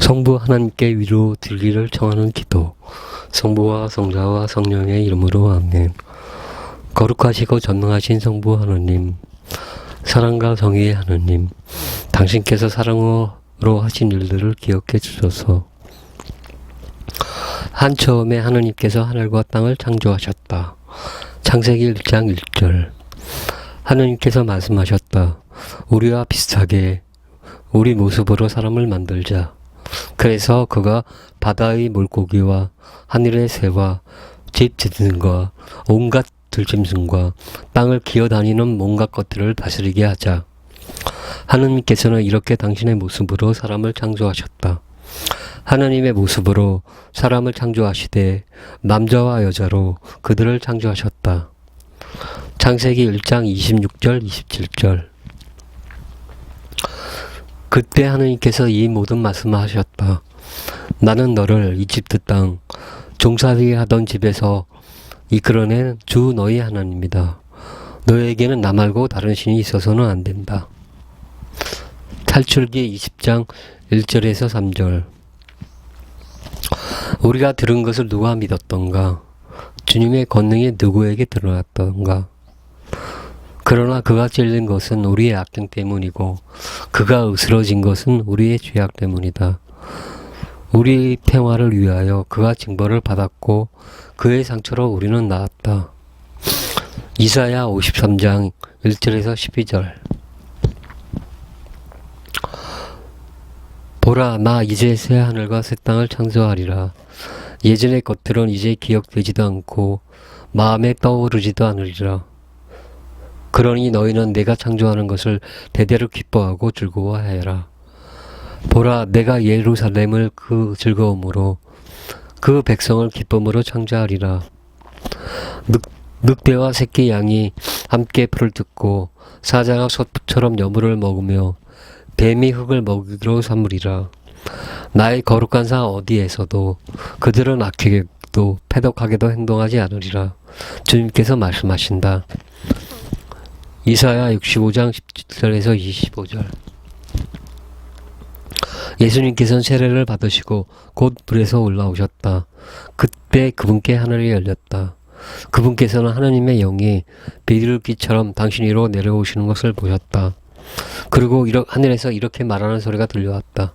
성부 하나님께 위로 들기를 청하는 기도. 성부와 성자와 성령의 이름으로 아멘. 거룩하시고 전능하신 성부 하나님, 사랑과 정의의 하나님, 당신께서 사랑으로 하신 일들을 기억해 주소서. 한 처음에 하나님께서 하늘과 땅을 창조하셨다. 창세기 1장 1절. 하나님께서 말씀하셨다. 우리와 비슷하게 우리 모습으로 사람을 만들자. 그래서 그가 바다의 물고기와 하늘의 새와 집 짓는과 온갖 들짐승과 땅을 기어다니는 온갖 것들을 다스리게 하자. 하나님께서는 이렇게 당신의 모습으로 사람을 창조하셨다. 하나님의 모습으로 사람을 창조하시되 남자와 여자로 그들을 창조하셨다. 창세기 1장 26절 27절. 그때 하나님께서 이 모든 말씀을 하셨다. 나는 너를 이집트 땅 종살이 하던 집에서 이끌어낸 주 너희 하나님이다. 너에게는 나 말고 다른 신이 있어서는 안 된다. 탈출기 20장 1절에서 3절. 우리가 들은 것을 누가 믿었던가? 주님의 권능이 누구에게 드러났던가? 그러나 그가 찔린 것은 우리의 악행 때문이고 그가 으스러진 것은 우리의 죄악 때문이다. 우리 평화를 위하여 그가 징벌을 받았고 그의 상처로 우리는 나았다. 이사야 53장 1절에서 12절. 보라, 나 이제 새 하늘과 새 땅을 창조하리라. 예전의 것들은 이제 기억되지도 않고 마음에 떠오르지도 않으리라. 그러니 너희는 내가 창조하는 것을 대대로 기뻐하고 즐거워하여라. 보라, 내가 예루살렘을 그 즐거움으로 그 백성을 기쁨으로 창조하리라. 늑대와 새끼 양이 함께 풀을 뜯고 사자가 솥처럼 여물을 먹으며 뱀이 흙을 먹이로 삼으리라. 나의 거룩한 산 어디에서도 그들은 악하게도 패독하게도 행동하지 않으리라. 주님께서 말씀하신다. 이사야 65장 17절에서 25절. 예수님께서는 세례를 받으시고 곧 불에서 올라오셨다. 그때 그분께 하늘이 열렸다. 그분께서는 하나님의 영이 비둘기처럼 당신 위로 내려오시는 것을 보셨다. 그리고 하늘에서 이렇게 말하는 소리가 들려왔다.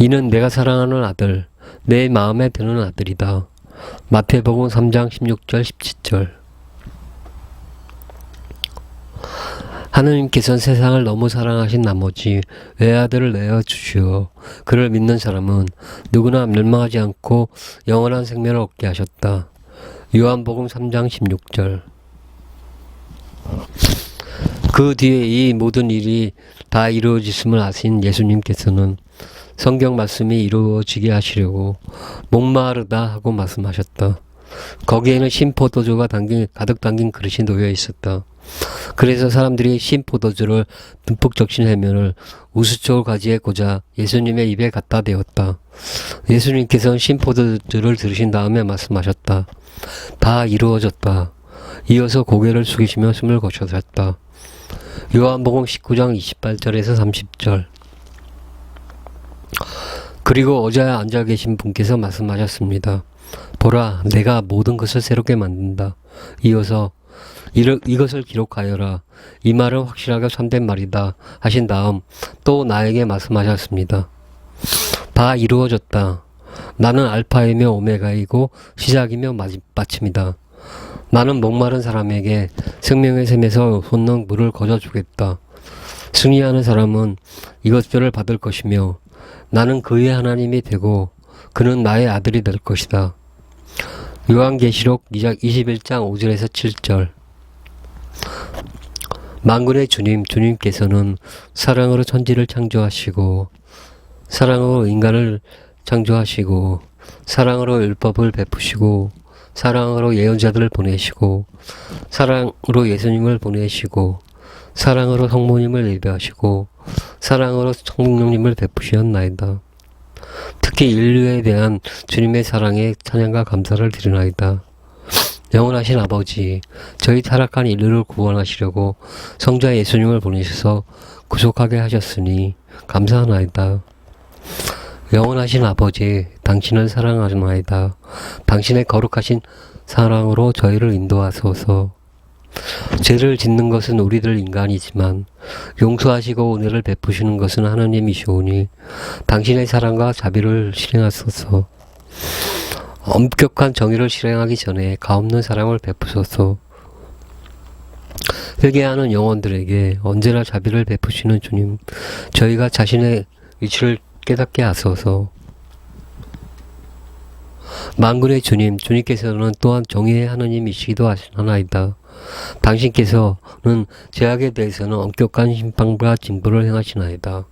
이는 내가 사랑하는 아들, 내 마음에 드는 아들이다. 마태복음 3장 16절 17절. 하나님께서는 세상을 너무 사랑하신 나머지 외아들을 내어주시어 그를 믿는 사람은 누구나 멸망하지 않고 영원한 생명을 얻게 하셨다. 요한복음 3장 16절. 그 뒤에 이 모든 일이 다 이루어졌음을 아신 예수님께서는 성경 말씀이 이루어지게 하시려고 목마르다 하고 말씀하셨다. 거기에는 신포도주가 가득 담긴 그릇이 놓여 있었다. 그래서 사람들이 신포도주를 듬뿍 적신 해면을 우수초 가지에 꽂아 예수님의 입에 갖다 대었다. 예수님께서는 신포도주를 들으신 다음에 말씀하셨다. 다 이루어졌다. 이어서 고개를 숙이시며 숨을 거두셨다. 요한복음 19장 28절에서 30절. 그리고 의자에 앉아 계신 분께서 말씀하셨습니다. 보라, 내가 모든 것을 새롭게 만든다. 이어서 이것을 기록하여라. 이 말은 확실하게 참된 말이다 하신 다음 또 나에게 말씀하셨습니다. 다 이루어졌다. 나는 알파이며 오메가이고 시작이며 마침이다. 나는 목마른 사람에게 생명의 샘에서 솟는 물을 거저주겠다. 승리하는 사람은 이것들을 받을 것이며 나는 그의 하나님이 되고 그는 나의 아들이 될 것이다. 요한계시록 21장 5절에서 7절. 만군의 주님께서는 사랑으로 천지를 창조하시고 사랑으로 인간을 창조하시고 사랑으로 율법을 베푸시고 사랑으로 예언자들을 보내시고 사랑으로 예수님을 보내시고 사랑으로 성모님을 예배하시고 사랑으로 성령님을 베푸시었나이다. 특히 인류에 대한 주님의 사랑에 찬양과 감사를 드리나이다. 영원하신 아버지, 저희 타락한 인류를 구원하시려고 성자 예수님을 보내셔서 구속하게 하셨으니 감사하나이다. 영원하신 아버지, 당신을 사랑하나이다. 당신의 거룩하신 사랑으로 저희를 인도하소서. 죄를 짓는 것은 우리들 인간이지만 용서하시고 은혜를 베푸시는 것은 하나님이시오니 당신의 사랑과 자비를 실행하소서. 엄격한 정의를 실행하기 전에 가없는 사랑을 베푸소서. 회개하는 영혼들에게 언제나 자비를 베푸시는 주님, 저희가 자신의 위치를 깨닫게 하소서. 만군의 주님, 주님께서는 또한 정의의 하나님이시기도 하나이다. 당신께서는 죄악에 대해서는 엄격한 심판과 징벌을 행하시나이다.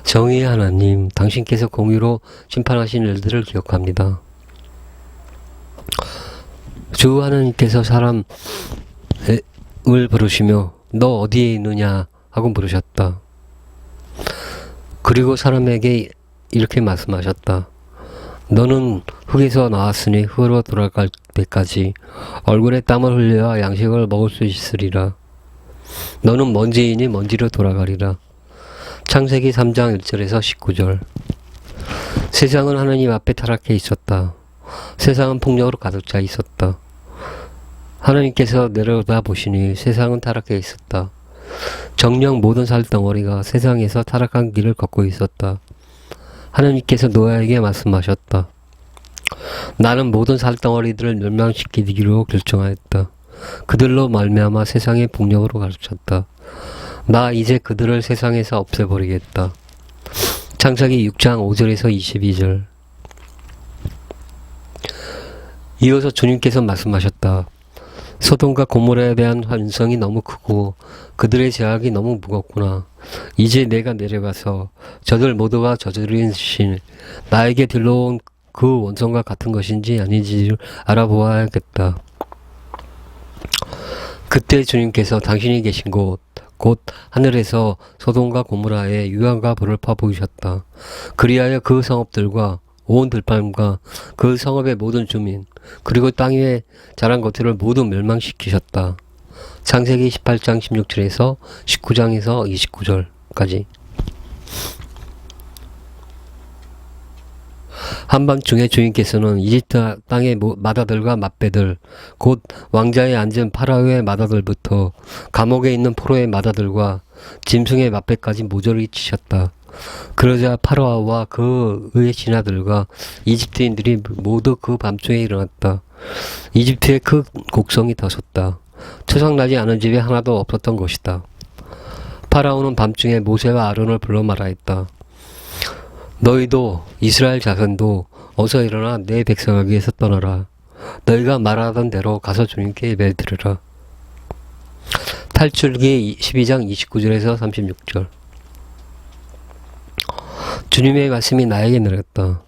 정의의 하나님, 당신께서 공의로 심판하신 일들을 기억합니다. 주 하나님께서 사람을 부르시며 너 어디에 있느냐 하고 물으셨다. 그리고 사람에게 이렇게 말씀하셨다. 너는 흙에서 나왔으니 흙으로 돌아갈 때까지 얼굴에 땀을 흘려야 양식을 먹을 수 있으리라. 너는 먼지이니 먼지로 돌아가리라. 창세기 3장 1절에서 19절. 세상은 하나님 앞에 타락해 있었다. 세상은 폭력으로 가득 차 있었다. 하나님께서 내려다 보시니 세상은 타락해 있었다. 정녕 모든 살덩어리가 세상에서 타락한 길을 걷고 있었다. 하나님께서 노아에게 말씀하셨다. 나는 모든 살덩어리들을 멸망시키기로 결정하였다. 그들로 말미암아 세상의 폭력으로 가르쳤다. 나 이제 그들을 세상에서 없애버리겠다. 창세기 6장 5절에서 22절. 이어서 주님께서 말씀하셨다. 소돔과 고모라에 대한 환성이 너무 크고 그들의 죄악이 너무 무겁구나. 이제 내가 내려가서 저들 모두가 저지른 신 나에게 들러온 그 원성과 같은 것인지 아닌지를 알아보아야겠다. 그때 주님께서 당신이 계신 곧 하늘에서 소돔과 고모라에 유황과 불을 퍼부으셨다. 그리하여 그 성읍들과 온 들판과 그 성읍의 모든 주민 그리고 땅 위에 자란 것들을 모두 멸망시키셨다. 창세기 18장 16절에서 19장에서 29절까지. 한밤중에 주님께서는 이집트 땅의 마다들과 맏배들 곧 왕자에 앉은 파라오의 마다들부터 감옥에 있는 포로의 마다들과 짐승의 맏배까지 모조리 치셨다. 그러자 파라오와 그의 신하들과 이집트인들이 모두 그 밤중에 일어났다. 이집트의 그 곡성이 터졌다. 초상나지 않은 집이 하나도 없었던 것이다. 파라오는 밤중에 모세와 아론을 불러 말하였다. 너희도 이스라엘 자손도 어서 일어나 내 백성을 위해서 떠나라. 너희가 말하던 대로 가서 주님께 예배를 드리라. 탈출기 12장 29절에서 36절. 주님의 말씀이 나에게 내렸다.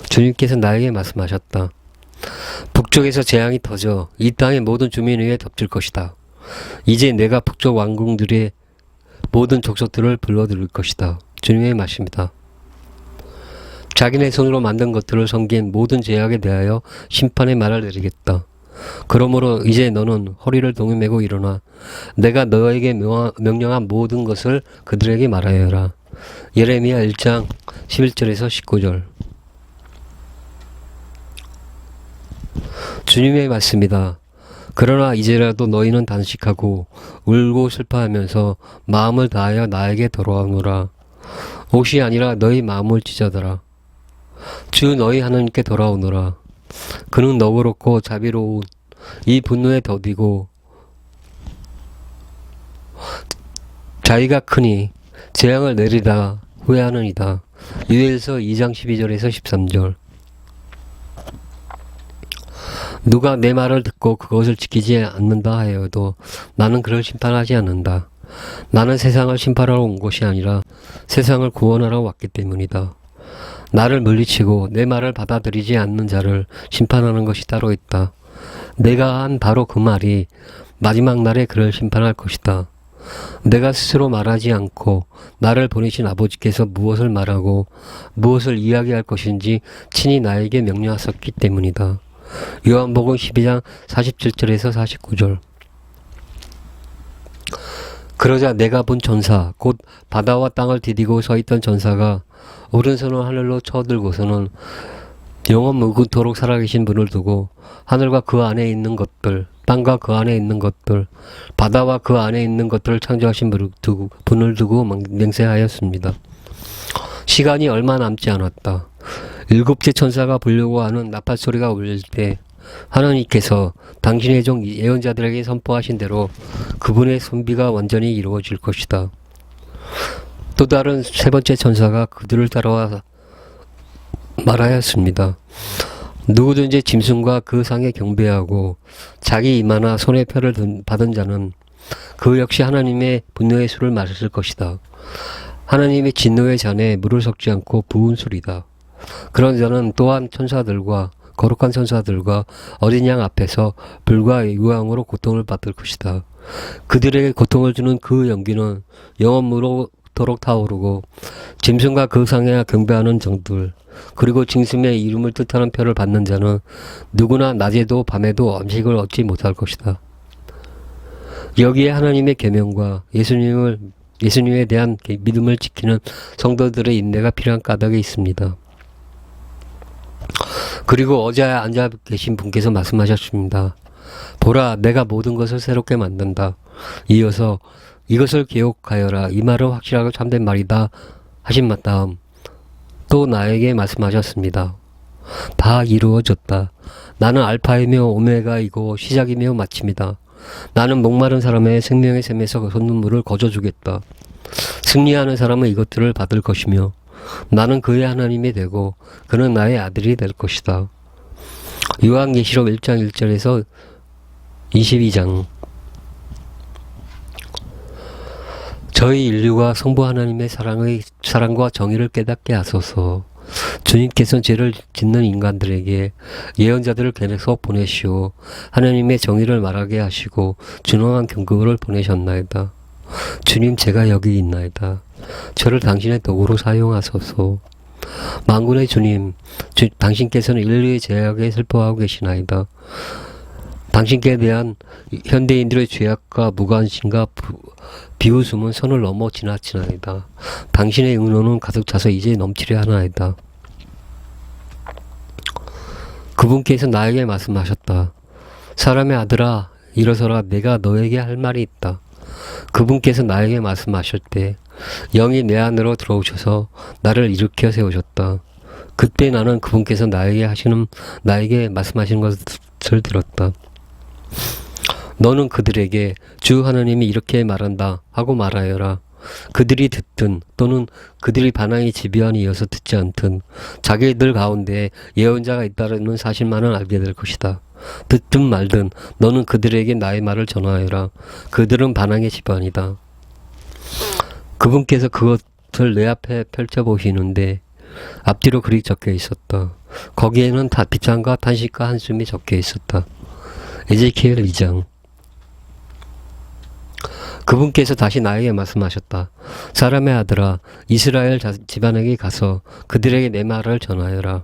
주님께서 나에게 말씀하셨다. 북쪽에서 재앙이 터져 이 땅의 모든 주민 위에 덮칠 것이다. 이제 내가 북쪽 왕궁들의 모든 족속들을 불러들일 것이다. 주님의 말씀이다. 자기네 손으로 만든 것들을 섬긴 모든 죄악에 대하여 심판의 말을 내리겠다. 그러므로 이제 너는 허리를 동여매고 일어나 내가 너에게 명령한 모든 것을 그들에게 말하여라. 예레미야 1장 11절에서 19절. 주님의 말씀이다. 그러나 이제라도 너희는 단식하고 울고 슬퍼하면서 마음을 다하여 나에게 돌아오노라. 옷이 아니라 너희 마음을 찢어더라. 주 너희 하나님께 돌아오노라. 그는 너그럽고 자비로운 이 분노에 더디고 자기가 크니 재앙을 내리다 후회하느니다. 유엘서 2장 12절에서 13절. 누가 내 말을 듣고 그것을 지키지 않는다 하여도 나는 그를 심판하지 않는다. 나는 세상을 심판하러 온 것이 아니라 세상을 구원하러 왔기 때문이다. 나를 물리치고 내 말을 받아들이지 않는 자를 심판하는 것이 따로 있다. 내가 한 바로 그 말이 마지막 날에 그를 심판할 것이다. 내가 스스로 말하지 않고 나를 보내신 아버지께서 무엇을 말하고 무엇을 이야기할 것인지 친히 나에게 명령하셨기 때문이다. 요한복음 12장 47절에서 49절. 그러자 내가 본 전사 곧 바다와 땅을 디디고 서 있던 전사가 오른손을 하늘로 쳐들고서는 영원 무궁토록 살아계신 분을 두고 하늘과 그 안에 있는 것들, 땅과 그 안에 있는 것들, 바다와 그 안에 있는 것들을 창조하신 분을 두고 맹세하였습니다. 시간이 얼마 남지 않았다. 일곱째 천사가 불려고 하는 나팔 소리가 울릴 때 하나님께서 당신의 종 예언자들에게 선포하신 대로 그분의 선비가 완전히 이루어질 것이다. 또 다른 세 번째 천사가 그들을 따라와 말하였습니다. 누구든지 짐승과 그 상에 경배하고 자기 이마나 손에 표를 받은 자는 그 역시 하나님의 분노의 술을 마실 것이다. 하나님의 진노의 잔에 물을 섞지 않고 부은 술이다. 그런 자는 또한 천사들과 거룩한 천사들과 어린 양 앞에서 불과 유황으로 고통을 받을 것이다. 그들에게 고통을 주는 그 연기는 영원무로도록 타오르고 짐승과 그 상에 경배하는 정들 그리고 짐승의 이름을 뜻하는 표를 받는 자는 누구나 낮에도 밤에도 음식을 얻지 못할 것이다. 여기에 하나님의 계명과 예수님에 대한 믿음을 지키는 성도들의 인내가 필요한 까닭이 있습니다. 그리고 어제 앉아 계신 분께서 말씀하셨습니다. 보라, 내가 모든 것을 새롭게 만든다. 이어서 이것을 기억하여라. 이 말은 확실하고 참된 말이다 하신 다음 또 나에게 말씀하셨습니다. 다 이루어졌다. 나는 알파이며 오메가이고 시작이며 마침이다. 나는 목마른 사람의 생명의 샘에서 솟는물을 거저주겠다. 승리하는 사람은 이것들을 받을 것이며 나는 그의 하나님이 되고 그는 나의 아들이 될 것이다. 요한계시록 1장 1절에서 22장. 저희 인류가 성부 하나님의 사랑과 정의를 깨닫게 하소서. 주님께서는 죄를 짓는 인간들에게 예언자들을 계속 보내시오. 하나님의 정의를 말하게 하시고 준엄한 경고를 보내셨나이다. 주님, 제가 여기 있나이다. 저를 당신의 도구로 사용하소서. 만군의 주님, 당신께서는 인류의 죄악에 슬퍼하고 계시나이다. 당신께 대한 현대인들의 죄악과 무관심과 비웃음은 선을 넘어 지나치나이다. 당신의 은호는 가득 차서 이제 넘치려 하나이다. 그분께서 나에게 말씀하셨다. 사람의 아들아, 일어서라. 내가 너에게 할 말이 있다. 그분께서 나에게 말씀하실 때 영이 내 안으로 들어오셔서 나를 일으켜 세우셨다. 그때 나는 그분께서 나에게 말씀하시는 것을 들었다. 너는 그들에게 주 하나님이 이렇게 말한다 하고 말하여라. 그들이 듣든 또는 그들이 반항이 지변이 이어서 듣지 않든 자기들 가운데 예언자가 있다는 사실만은 알게 될 것이다. 듣든 말든 너는 그들에게 나의 말을 전하여라. 그들은 반항의 집안이다. 그분께서 그것을 내 앞에 펼쳐보시는데 앞뒤로 글이 적혀 있었다. 거기에는 비탄과 탄식과 한숨이 적혀 있었다. 에제키엘 2장. 그분께서 다시 나에게 말씀하셨다. 사람의 아들아, 이스라엘 집안에게 가서 그들에게 내 말을 전하여라.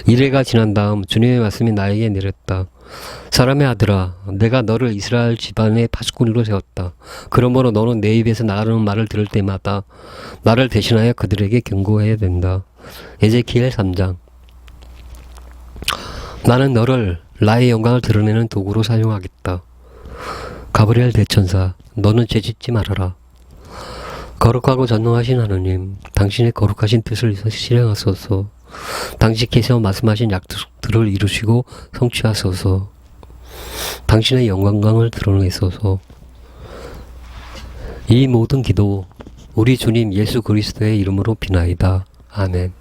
이래가 지난 다음 주님의 말씀이 나에게 내렸다. 사람의 아들아, 내가 너를 이스라엘 집안의 파수꾼으로 세웠다. 그러므로 너는 내 입에서 나가는 말을 들을 때마다 나를 대신하여 그들에게 경고해야 된다. 에제키엘 3장. 나는 너를 나의 영광을 드러내는 도구로 사용하겠다. 가브리엘 대천사, 너는 죄짓지 말아라. 거룩하고 전능하신 하나님, 당신의 거룩하신 뜻을 실행하소서. 당신께서 말씀하신 약속들을 이루시고 성취하소서. 당신의 영광을 드러내소서. 이 모든 기도 우리 주님 예수 그리스도의 이름으로 비나이다. 아멘.